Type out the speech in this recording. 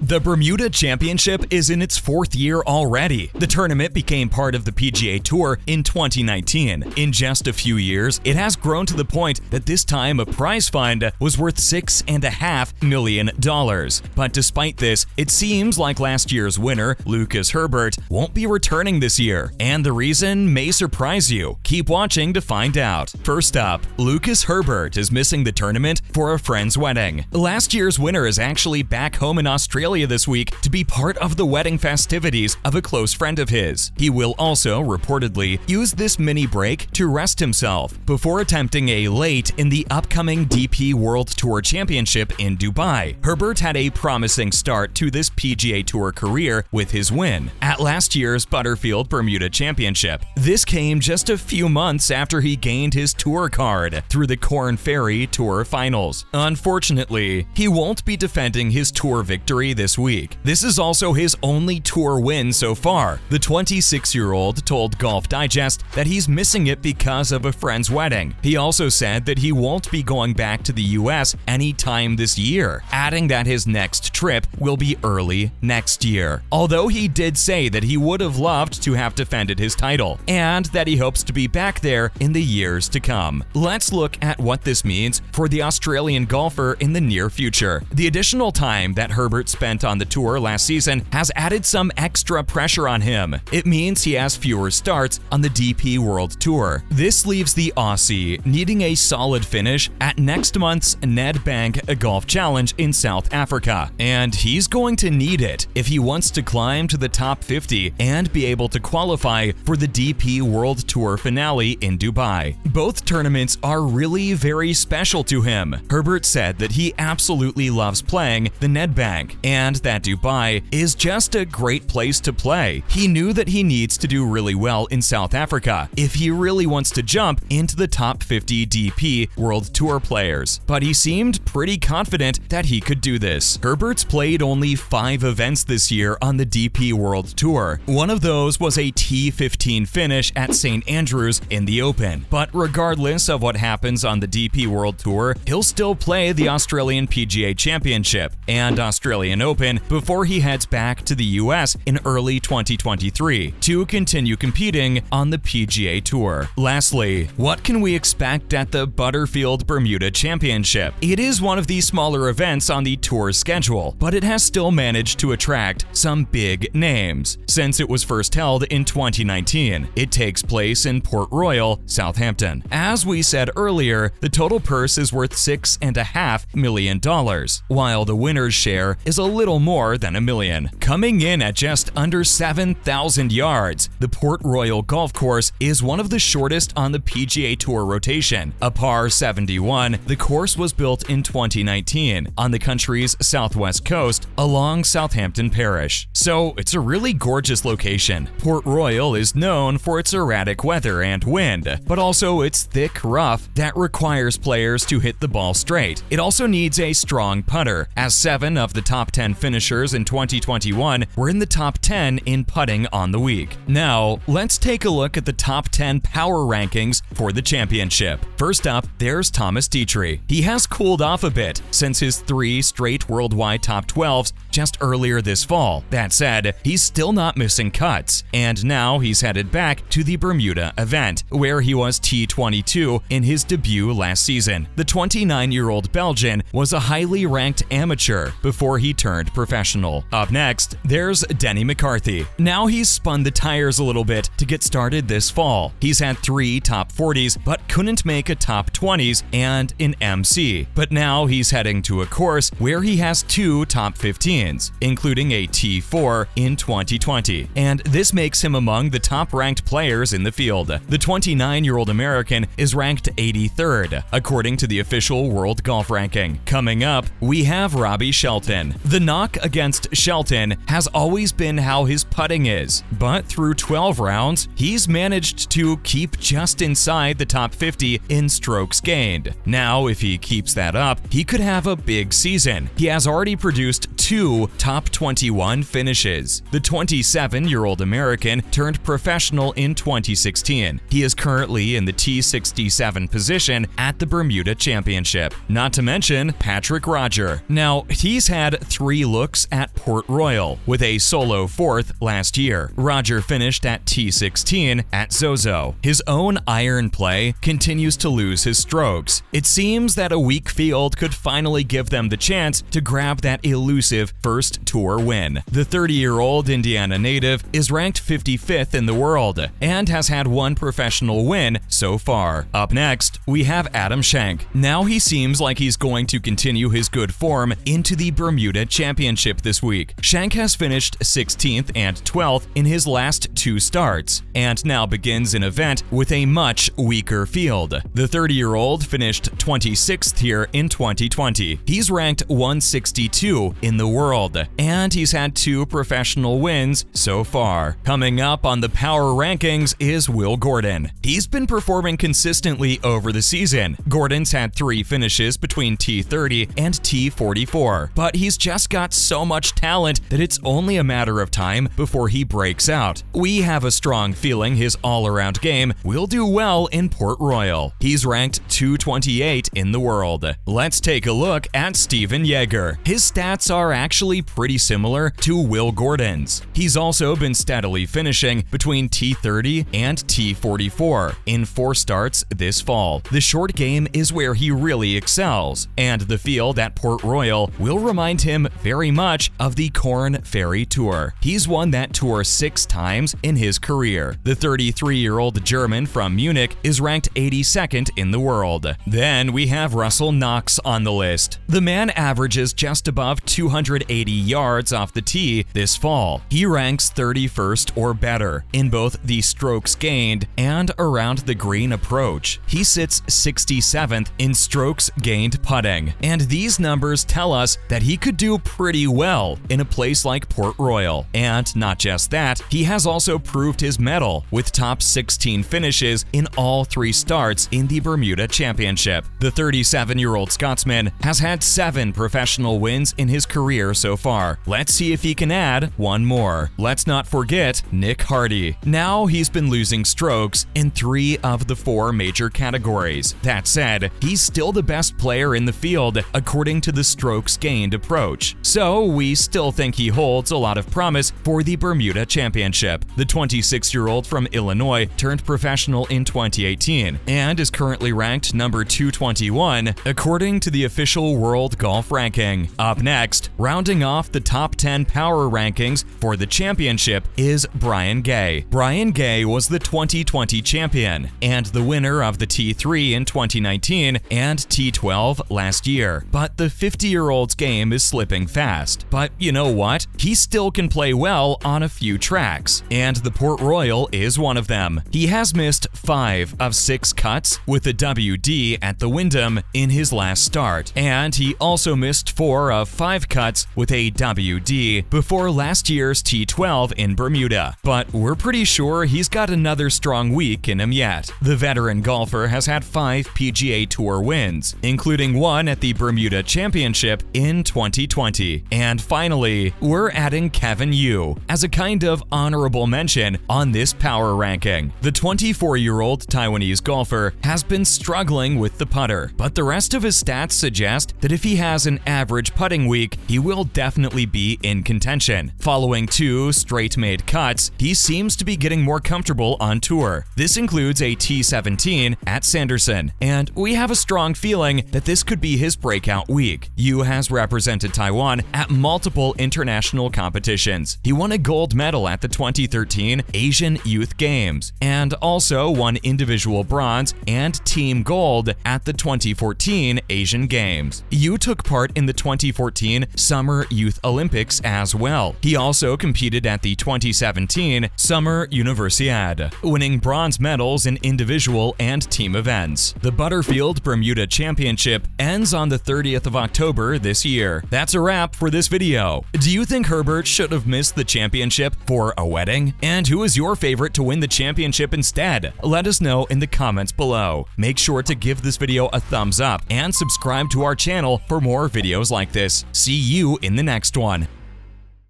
The Bermuda Championship is in its fourth year already. The tournament became part of the PGA Tour in 2019. In just a few years, it has grown to the point that this time a prize fund was worth $6.5 million. But despite this, it seems like last year's winner, Lucas Herbert, won't be returning this year. And the reason may surprise you. Keep watching to find out. First up, Lucas Herbert is missing the tournament for a friend's wedding. Last year's winner is actually back home in Australia this week to be part of the wedding festivities of a close friend of his. He will also, reportedly, use this mini break to rest himself before attempting a late in the upcoming DP World Tour Championship in Dubai. Herbert had a promising start to this PGA Tour career with his win at last year's Butterfield Bermuda Championship. This came just a few months after he gained his tour card through the Korn Ferry Tour Finals. Unfortunately, he won't be defending his tour victory this week. This is also his only tour win so far. The 26-year-old told Golf Digest that he's missing it because of a friend's wedding. He also said that he won't be going back to the US anytime this year, adding that his next trip will be early next year. Although he did say that he would have loved to have defended his title, and that he hopes to be back there in the years to come. Let's look at what this means for the Australian golfer in the near future. The additional time that Herbert spent on the tour last season has added some extra pressure on him. It means he has fewer starts on the DP World Tour. This leaves the Aussie needing a solid finish at next month's Nedbank Golf Challenge in South Africa, and he's going to need it if he wants to climb to the top 50 and be able to qualify for the DP World Tour finale in Dubai. Both tournaments are really very special to him. Herbert said that he absolutely loves playing the Nedbank and that Dubai is just a great place to play. He knew that he needs to do really well in South Africa if he really wants to jump into the top 50 DP World Tour players, but he seemed pretty confident that he could do this. Herbert's played only 5 events this year on the DP World Tour. One of those was a T15 finish at St. Andrews in the Open. But regardless of what happens on the DP World Tour, he'll still play the Australian PGA Championship and Australian Open before he heads back to the US in early 2023 to continue competing on the PGA Tour. Lastly, what can we expect at the Butterfield Bermuda Championship? It is one of the smaller events on the tour schedule, but it has still managed to attract some big names. Since it was first held in 2019, it takes place in Port Royal, Southampton. As we said earlier, the total purse is worth $6.5 million, while the winner's share is a little more than $1 million. Coming in at just under 7,000 yards, the Port Royal golf course is one of the shortest on the PGA Tour rotation. A par 71, the course was built in 2019 on the country's southwest coast along Southampton Parish. So it's a really gorgeous location. Port Royal is known for its erratic weather and wind, but also its thick rough that requires players to hit the ball straight. It also needs a strong putter, as 7 of the top 10 finishers in 2021 were in the top 10 in putting on the week. Now, let's take a look at the top 10 power rankings for the championship. First up, there's Thomas Detry. He has cooled off a bit since his 3 straight worldwide top 12s just earlier this fall. That said, he's still not missing cuts, and now he's headed back to the Bermuda event, where he was T22 in his debut last season. The 29-year-old Belgian was a highly ranked amateur before he turned professional. Up next, there's Denny McCarthy. Now he's spun the tires a little bit to get started this fall. He's had 3 top 40s, but couldn't make a top 20s and an MC. But now he's heading to a course where he has 2 top 15s, including a T4 in 2020. And this makes him among the top-ranked players in the field. The 29-year-old American is ranked 83rd, according to the official World Golf Ranking. Coming up, we have Robbie Shelton. The knock against Shelton has always been how his putting is, but through 12 rounds, he's managed to keep just inside the top 50 in strokes gained. Now, if he keeps that up, he could have a big season. He has already produced 2 2 top 21 finishes. The 27-year-old American turned professional in 2016. He is currently in the T67 position at the Bermuda Championship. Not to mention Patrick Rodgers. Now, he's had 3 looks at Port Royal, with a solo 4th last year. Rodgers finished at T16 at Zozo. His own iron play continues to lose his strokes. It seems that a weak field could finally give them the chance to grab that elusive first tour win. The 30-year-old Indiana native is ranked 55th in the world and has had 1 professional win so far. Up next, we have Adam Schenk. Now he seems like he's going to continue his good form into the Bermuda Championship this week. Schenk has finished 16th and 12th in his last 2 starts, and now begins an event with a much weaker field. The 30-year-old finished 26th here in 2020. He's ranked 162 in the world, and he's had 2 professional wins so far. Coming up on the power rankings is Will Gordon. He's been performing consistently over the season. Gordon's had 3 finishes between T30 and T44, but he's just got so much talent that it's only a matter of time before he breaks out. We have a strong feeling his all-around game will do well in Port Royal. He's ranked 228 in the world. Let's take a look at Steven Jaeger. His stats are actually pretty similar to Will Gordon's. He's also been steadily finishing between T30 and T44 in 4 starts this fall. The short game is where he really excels, and the field at Port Royal will remind him very much of the Korn Ferry Tour. He's won that tour 6 times in his career. The 33-year-old German from Munich is ranked 82nd in the world. Then we have Russell Knox on the list. The man averages just above 280 yards off the tee this fall. He ranks 31st or better in both the strokes gained and around the green approach. He sits 67th in strokes gained putting, and these numbers tell us that he could do pretty well in a place like Port Royal. And not just that, he has also proved his mettle with top 16 finishes in all 3 starts in the Bermuda Championship. The 37-year-old Scotsman has had 7 professional wins in his career so far. Let's see if he can add 1 more. Let's not forget Nick Hardy. Now he's been losing strokes in 3 of the 4 major categories. That said, he's still the best player in the field according to the strokes gained approach. So we still think he holds a lot of promise for the Bermuda Championship. The 26-year-old from Illinois turned professional in 2018 and is currently ranked number 221 according to the official World Golf Ranking. Up next, rounding off the top 10 power rankings for the championship is Brian Gay. Brian Gay was the 2020 champion and the winner of the T3 in 2019 and T12 last year. But the 50-year-old's game is slipping fast. But you know what? He still can play well on a few tracks, and the Port Royal is one of them. He has missed 5 of 6 cuts with a WD at the Wyndham in his last start, and he also missed 4 of 5 cuts with a WD before last year's T12 in Bermuda. But we're pretty sure he's got another strong week in him yet. The veteran golfer has had 5 PGA Tour wins, including 1 at the Bermuda Championship in 2020. And finally, we're adding Kevin Yu as a kind of honorable mention on this power ranking. The 24-year-old Taiwanese golfer has been struggling with the putter, but the rest of his stats suggest that if he has an average putting week, he will definitely be in contention. Following 2 straight-made cuts, he seems to be getting more comfortable on tour. This includes a T17 at Sanderson, and we have a strong feeling that this could be his breakout week. Yu has represented Taiwan at multiple international competitions. He won a gold medal at the 2013 Asian Youth Games, and also won individual bronze and team gold at the 2014 Asian Games. Yu took part in the 2014 Summer Youth Olympics as well. He also competed at the 2017 Summer Universiade, winning bronze medals in individual and team events. The Butterfield Bermuda Championship ends on the 30th of October this year. That's a wrap for this video. Do you think Herbert should have missed the championship for a wedding? And who is your favorite to win the championship instead? Let us know in the comments below. Make sure to give this video a thumbs up and subscribe to our channel for more videos like this. See you in the next one.